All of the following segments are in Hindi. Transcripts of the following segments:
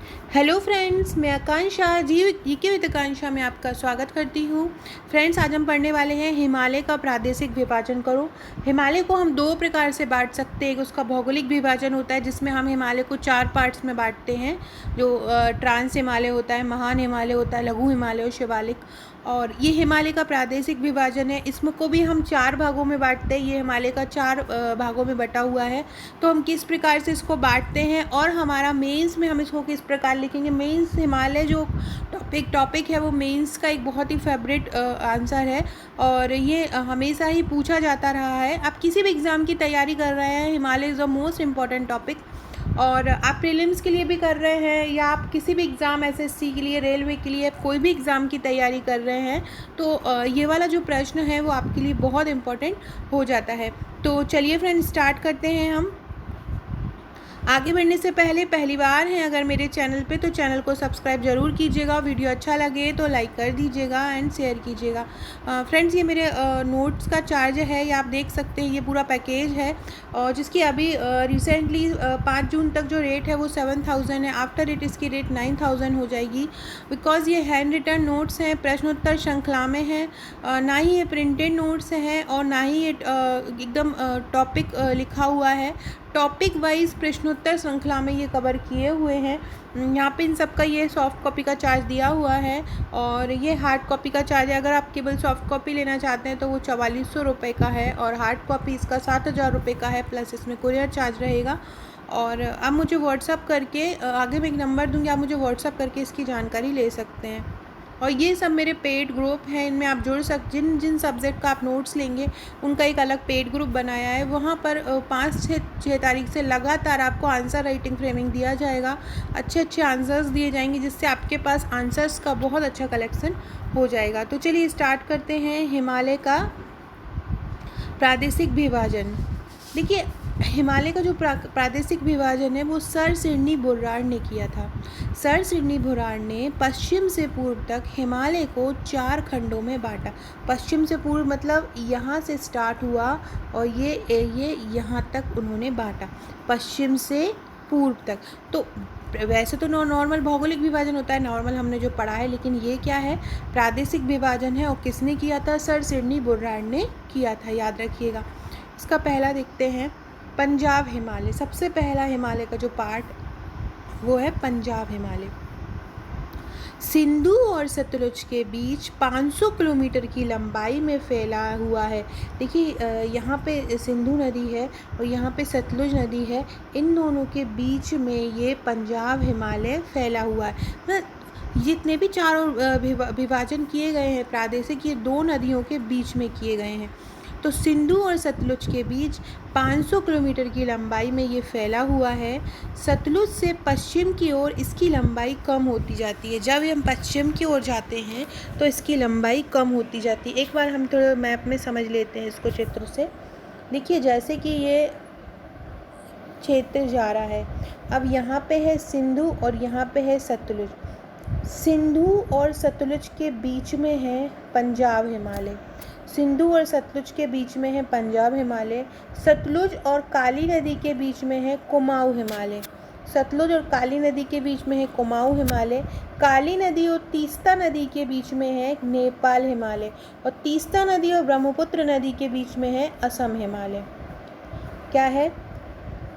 हेलो फ्रेंड्स, मैं आकांक्षा जीके विद आकांक्षा में आपका स्वागत करती हूँ। फ्रेंड्स, आज हम पढ़ने वाले हैं हिमालय का प्रादेशिक विभाजन करो। हिमालय को हम दो प्रकार से बांट सकते हैं। एक उसका भौगोलिक विभाजन होता है जिसमें हम हिमालय को 4 पार्ट्स में बांटते हैं, जो ट्रांस हिमालय होता है, महान हिमालय होता है, लघु हिमालय और शिवालिक। और ये हिमालय का प्रादेशिक विभाजन है। इसमें को भी हम 4 भागों में बांटते हैं। ये हिमालय का 4 भागों में बटा हुआ है। तो हम किस प्रकार से इसको बांटते हैं और हमारा मेंस में हम इसको किस प्रकार लिखेंगे। मेंस हिमालय जो टॉपिक है वो मेंस का एक बहुत ही फेवरेट आंसर है और ये हमेशा ही पूछा जाता रहा है। आप किसी भी एग्ज़ाम की तैयारी कर रहे हैं, Himalaya is the most important topic. और आप प्रीलिम्स के लिए भी कर रहे हैं या आप किसी भी एग्ज़ाम एसएससी के लिए, रेलवे के लिए, कोई भी एग्ज़ाम की तैयारी कर रहे हैं तो ये वाला जो प्रश्न है वो आपके लिए बहुत इम्पोर्टेंट हो जाता है। तो चलिए फ्रेंड, स्टार्ट करते हैं हम। आगे बढ़ने से पहले पहली बार हैं अगर मेरे चैनल पे तो चैनल को सब्सक्राइब ज़रूर कीजिएगा। वीडियो अच्छा लगे तो लाइक कर दीजिएगा एंड शेयर कीजिएगा। फ्रेंड्स, ये मेरे नोट्स का चार्ज है, ये आप देख सकते हैं। ये पूरा पैकेज है और जिसकी अभी रिसेंटली 5 जून तक जो रेट है वो 7000 है। आफ्टर रेट इसकी रेट 9000 हो जाएगी। बिकॉज़ ये हैंड रिटन नोट्स हैं, प्रश्नोत्तर श्रृंखला में हैं, ना ही ये प्रिंटेड नोट्स हैं और ना ही ये एकदम टॉपिक लिखा हुआ है। टॉपिक वाइज प्रश्नोत्तर श्रृंखला में ये कवर किए हुए हैं। यहाँ पे इन सब का ये सॉफ्ट कॉपी का चार्ज दिया हुआ है और ये हार्ड कॉपी का चार्ज है। अगर आप केवल सॉफ्ट कॉपी लेना चाहते हैं तो वो 4400 रुपये का है और हार्ड कॉपी इसका 7000 रुपये का है, प्लस इसमें कुरियर चार्ज रहेगा। और आप मुझे व्हाट्सअप करके, आगे मैं एक नंबर दूँगी, आप मुझे व्हाट्सअप करके इसकी जानकारी ले सकते हैं। और ये सब मेरे पेड ग्रुप हैं, इनमें आप जुड़ जिन जिन सब्जेक्ट का आप नोट्स लेंगे उनका एक अलग पेड ग्रुप बनाया है। वहाँ पर 5-6 तारीख से लगातार आपको आंसर राइटिंग फ्रेमिंग दिया जाएगा। अच्छे अच्छे आंसर्स दिए जाएंगे जिससे आपके पास आंसर्स का बहुत अच्छा कलेक्शन हो जाएगा। तो चलिए स्टार्ट करते हैं हिमालय का प्रादेशिक विभाजन। देखिए, हिमालय का जो प्रादेशिक विभाजन है वो सर सिडनी बुर्राड़ ने किया था। सर सिडनी बुर्राड़ ने पश्चिम से पूर्व तक हिमालय को 4 खंडों में बांटा। पश्चिम से पूर्व मतलब यहाँ से स्टार्ट हुआ और ये यहाँ तक उन्होंने बांटा, पश्चिम से पूर्व तक। तो वैसे तो नॉर्मल भौगोलिक विभाजन होता है, नॉर्मल हमने जो पढ़ा है, लेकिन ये क्या है, प्रादेशिक विभाजन है। और किसने किया था? सर सिडनी बुर्राड़ ने किया था, याद रखिएगा। इसका पहला देखते हैं, पंजाब हिमालय। सबसे पहला हिमालय का जो पार्ट वो है पंजाब हिमालय। सिंधु और सतलुज के बीच 500 किलोमीटर की लंबाई में फैला हुआ है। देखिए, यहाँ पे सिंधु नदी है और यहाँ पे सतलुज नदी है। इन दोनों के बीच में ये पंजाब हिमालय फैला हुआ है। जितने भी चारों विभाजन किए गए हैं प्रादेशिक, ये 2 नदियों के बीच में किए गए हैं। तो सिंधु और सतलुज के बीच 500 किलोमीटर की लंबाई में ये फैला हुआ है। सतलुज से पश्चिम की ओर इसकी लंबाई कम होती जाती है। जब हम पश्चिम की ओर जाते हैं तो इसकी लंबाई कम होती जाती है। एक बार हम थोड़ा मैप में समझ लेते हैं इसको चित्र से। देखिए, जैसे कि ये क्षेत्र जा रहा है, अब यहाँ पे है सिंधु और यहाँ पे है सतलुज। सिंधु और सतलुज के बीच में है पंजाब हिमालय। सिंधु और सतलुज के बीच में है पंजाब हिमालय। सतलुज और काली नदी के बीच में है कुमाऊं हिमालय। सतलुज और काली नदी के बीच में है कुमाऊं हिमालय। काली नदी और तीस्ता नदी के बीच में है नेपाल हिमालय और तीस्ता नदी और ब्रह्मपुत्र नदी के बीच में है असम हिमालय। क्या है?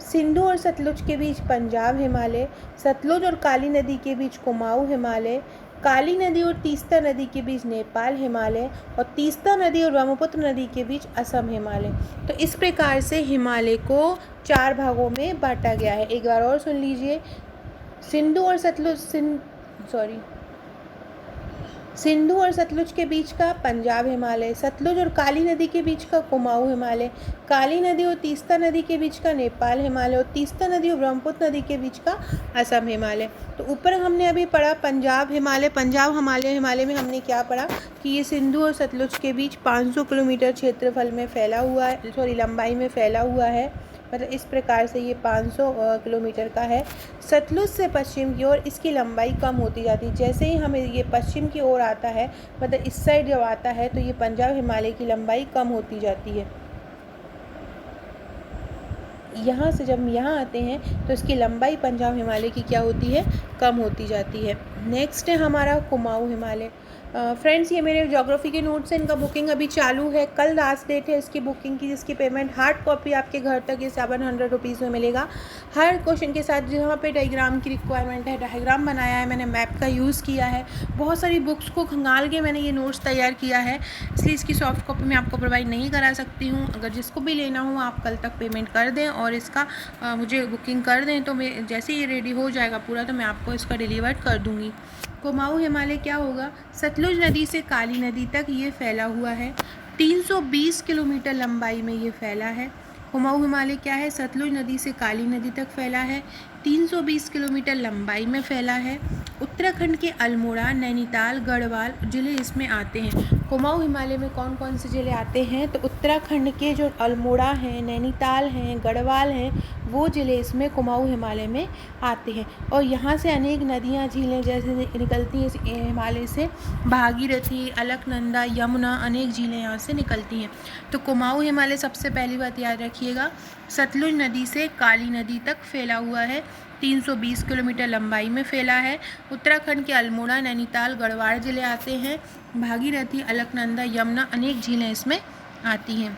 सिंधु और सतलुज के बीच पंजाब हिमालय, सतलुज और काली नदी के बीच कुमाऊं हिमालय, काली नदी और तीस्ता नदी के बीच नेपाल हिमालय और तीस्ता नदी और ब्रह्मपुत्र नदी के बीच असम हिमालय। तो इस प्रकार से हिमालय को 4 भागों में बांटा गया है। एक बार और सुन लीजिए, सिंधु और सिंधु और सतलुज के बीच का पंजाब हिमालय, सतलुज और काली नदी के बीच का कुमाऊं हिमालय, काली नदी और तीस्ता नदी के बीच का नेपाल हिमालय और तीस्ता नदी और ब्रह्मपुत्र नदी के बीच का असम हिमालय। तो ऊपर हमने अभी पढ़ा पंजाब हिमालय। पंजाब हिमालय में हमने क्या पढ़ा कि ये सिंधु और सतलुज के बीच 500 किलोमीटर क्षेत्रफल में फैला हुआ है, लंबाई में फैला हुआ है। मतलब इस प्रकार से ये 500 किलोमीटर का है। सतलुज से पश्चिम की ओर इसकी लंबाई कम होती जाती है। जैसे ही हमें ये पश्चिम की ओर आता है, मतलब इस साइड जब आता है, तो ये पंजाब हिमालय की लंबाई कम होती जाती है। यहाँ से जब यहाँ आते हैं तो इसकी लंबाई पंजाब हिमालय की क्या होती है, कम होती जाती है। नेक्स्ट है हमारा कुमाऊँ हिमालय। फ्रेंड्स ये मेरे ज्योग्राफी के नोट्स हैं, इनका बुकिंग अभी चालू है, कल लास्ट डेट है इसकी बुकिंग की, जिसकी पेमेंट हार्ड कॉपी आपके घर तक ये 700 रुपीज़ में मिलेगा। हर क्वेश्चन के साथ जहाँ पे डायग्राम की रिक्वायरमेंट है, डायग्राम बनाया है मैंने, मैप का यूज़ किया है, बहुत सारी बुक्स को खंगाल के मैंने ये नोट्स तैयार किया है, इसलिए इसकी सॉफ्ट कॉपी मैं आपको प्रोवाइड नहीं करा सकती हूँ। अगर जिसको भी लेना हो आप कल तक पेमेंट कर दें और इसका मुझे बुकिंग कर दें, तो मैं जैसे ये रेडी हो जाएगा पूरा तो मैं आपको इसका डिलीवर कर दूँगी। कुमाऊँ हिमालय क्या होगा, सतलुज नदी से काली नदी तक ये फैला हुआ है, 320 किलोमीटर लंबाई में ये फैला है। कुमाऊँ हिमालय क्या है, सतलुज नदी से काली नदी तक फैला है, 320 किलोमीटर लंबाई में फैला है। उत्तराखंड के अल्मोड़ा, नैनीताल, गढ़वाल ज़िले इसमें आते हैं। कुमाऊँ हिमालय में कौन कौन से ज़िले आते हैं, तो उत्तराखंड के जो अल्मोड़ा हैं, नैनीताल हैं, गढ़वाल हैं, वो ज़िले इसमें कुमाऊँ हिमालय में आते हैं। और यहाँ से अनेक नदियाँ, झीलें जैसे निकलती हैं हिमालय से, भागीरथी, अलकनंदा, यमुना, अनेक झीलें यहाँ से निकलती हैं। तो कुमाऊँ हिमालय सबसे पहली बात याद रखिएगा, सतलुज नदी से काली नदी तक फैला हुआ है, 320 किलोमीटर लंबाई में फैला है। उत्तराखंड के अल्मोड़ा, नैनीताल, गढ़वाल ज़िले आते हैं, भागीरथी, अलकनंदा, यमुना, अनेक झीलें इसमें आती हैं।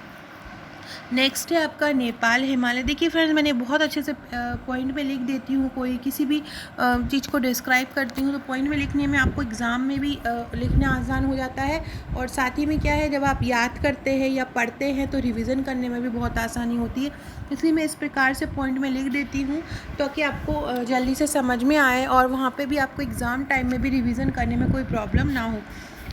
नेक्स्ट है आपका नेपाल हिमालय। देखिए फ्रेंड्स मैंने बहुत अच्छे से पॉइंट में लिख देती हूँ, कोई किसी भी चीज़ को डिस्क्राइब करती हूँ तो पॉइंट में लिखने में आपको एग्ज़ाम में भी लिखना आसान हो जाता है, और साथ ही में क्या है, जब आप याद करते हैं या पढ़ते हैं तो रिवीजन करने में भी बहुत आसानी होती है। इसलिए मैं इस प्रकार से पॉइंट में लिख देती हूँ ताकि आपको जल्दी से समझ में आए और वहाँ पर भी आपको एग्ज़ाम टाइम में भी रिविज़न करने में कोई प्रॉब्लम ना हो।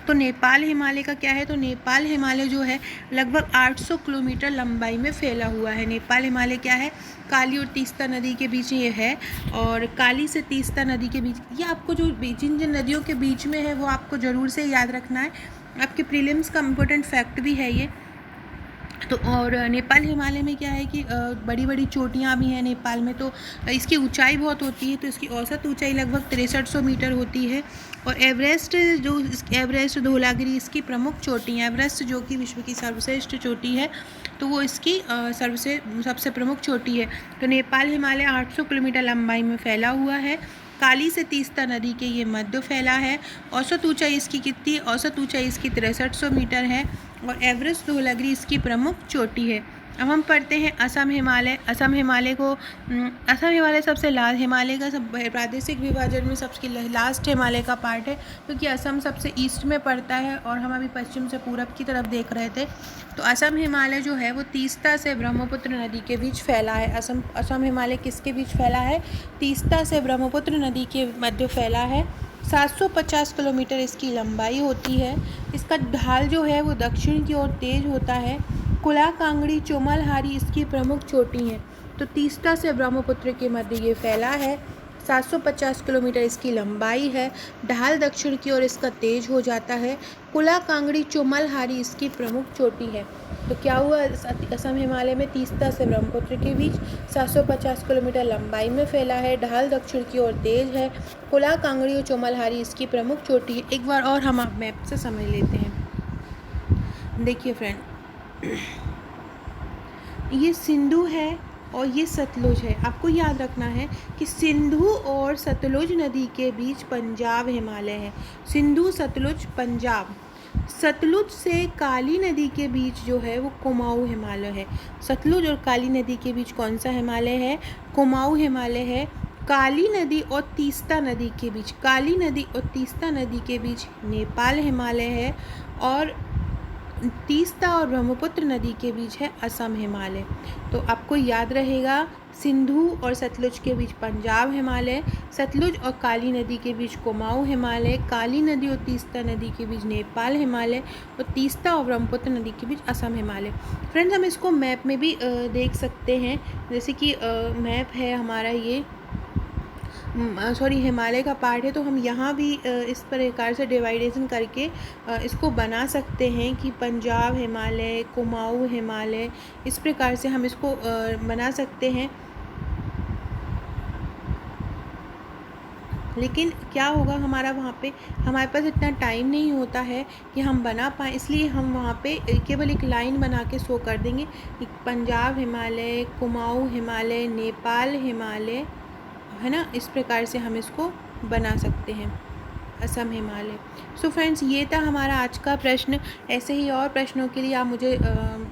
तो नेपाल हिमालय का क्या है, तो नेपाल हिमालय जो है लगभग 800 किलोमीटर लंबाई में फैला हुआ है। नेपाल हिमालय क्या है, काली और तीस्ता नदी के बीच ये है, और काली से तीस्ता नदी के बीच, ये आपको जो जिन जिन नदियों के बीच में है वो आपको ज़रूर से याद रखना है, आपके प्रीलिम्स का इम्पोर्टेंट फैक्ट भी है ये। तो और नेपाल हिमालय में क्या है कि बड़ी बड़ी चोटियाँ भी हैं नेपाल में, तो इसकी ऊंचाई बहुत होती है, तो इसकी औसत ऊंचाई लगभग 6300 मीटर होती है। और एवरेस्ट जो एवरेस्ट, धौलागिरी इसकी प्रमुख चोटी हैं। एवरेस्ट जो कि विश्व की सर्वश्रेष्ठ चोटी है, तो वो इसकी सबसे प्रमुख चोटी है। तो नेपाल हिमालय 800 किलोमीटर लंबाई में फैला हुआ है, काली से तीस्ता नदी के ये मध्य फैला है। औसत ऊंचाई इसकी कितनी, औसत ऊंचाई इसकी 6300 मीटर है, और एवरेस्ट धौलागिरी इसकी प्रमुख चोटी है। अब हम पढ़ते हैं असम हिमालय। असम हिमालय को असम हिमालय सबसे लास्ट, हिमालय का सब प्रादेशिक विभाजन में सबसे लास्ट हिमालय का पार्ट है, क्योंकि असम सबसे ईस्ट में पड़ता है और हम अभी पश्चिम से पूरब की तरफ देख रहे थे। तो असम हिमालय जो है वो तीस्ता से ब्रह्मपुत्र नदी के बीच फैला है। असम हिमालय किसके बीच फैला है, तीस्ता से ब्रह्मपुत्र नदी के मध्य फैला है। 750 किलोमीटर इसकी लंबाई होती है। इसका ढाल जो है वो दक्षिण की ओर तेज होता है। कुला, कांगड़ी, चोमलहारी इसकी प्रमुख चोटी हैं। तो तीस्ता से ब्रह्मपुत्र के मध्य ये फैला है। 750 किलोमीटर इसकी लंबाई है। ढाल दक्षिण की ओर इसका तेज हो जाता है। कुला, कांगड़ी, चोमलहारी इसकी प्रमुख चोटी है। तो क्या हुआ, असम हिमालय में तीस्ता से ब्रह्मपुत्र के बीच 750 किलोमीटर लंबाई में फैला है। ढाल दक्षिण की ओर तेज है। कुला, कांगड़ी और चोमलहारी इसकी प्रमुख चोटी है। एक बार और हम मैप से समझ लेते हैं। देखिए फ्रेंड, ये सिंधु है और ये सतलुज है। आपको याद रखना है कि सिंधु और सतलुज नदी के बीच पंजाब हिमालय है। सिंधु, सतलुज, पंजाब। सतलुज से काली नदी के बीच जो है वो कुमाऊँ हिमालय है। सतलुज और काली नदी के बीच कौन सा हिमालय है, कुमाऊँ हिमालय है। काली नदी और तीस्ता नदी के बीच, काली नदी और तीस्ता नदी के बीच नेपाल हिमालय है, और तीस्ता और ब्रह्मपुत्र नदी के बीच है असम हिमालय। तो आपको याद रहेगा, सिंधु और सतलुज के बीच पंजाब हिमालय, सतलुज और काली नदी के बीच कुमाऊँ हिमालय, काली नदी और तीस्ता नदी के बीच नेपाल हिमालय, और तीस्ता और ब्रह्मपुत्र नदी के बीच असम हिमालय। फ्रेंड्स हम इसको मैप में भी देख सकते हैं, जैसे कि मैप है हमारा ये हिमालय का पार्ट है, तो हम यहाँ भी इस प्रकार से डिवाइडेशन करके इसको बना सकते हैं कि पंजाब हिमालय, कुमाऊँ हिमालय, इस प्रकार से हम इसको बना सकते हैं। लेकिन क्या होगा, हमारा वहाँ पे हमारे पास इतना टाइम नहीं होता है कि हम बना पाएँ, इसलिए हम वहाँ पे केवल एक लाइन बना के शो कर देंगे कि पंजाब हिमालय, कुमाऊँ हिमालय, नेपाल हिमालय, है ना। इस प्रकार से हम इसको बना सकते हैं, असम हिमालय। सो फ्रेंड्स, ये था हमारा आज का प्रश्न। ऐसे ही और प्रश्नों के लिए आप मुझे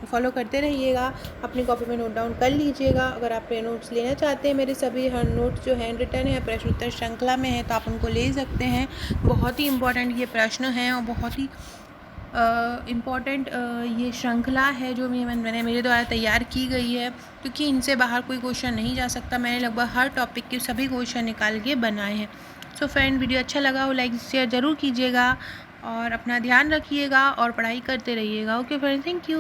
फॉलो करते रहिएगा, अपनी कॉपी में नोट डाउन कर लीजिएगा। अगर आप नोट्स लेना चाहते हैं, मेरे सभी हर नोट्स जो हैंड रिटन है प्रश्न उत्तर श्रृंखला में है, तो आप उनको ले सकते हैं। बहुत ही इम्पोर्टेंट ये प्रश्न हैं और बहुत ही इम्पॉर्टेंट ये श्रृंखला है जो मैंने मेरे द्वारा तैयार की गई है, क्योंकि इनसे बाहर कोई क्वेश्चन नहीं जा सकता। मैंने लगभग हर टॉपिक के सभी क्वेश्चन निकाल के बनाए हैं। सो फ्रेंड, वीडियो अच्छा लगा हो लाइक शेयर ज़रूर कीजिएगा और अपना ध्यान रखिएगा और पढ़ाई करते रहिएगा। Okay friend, thank you.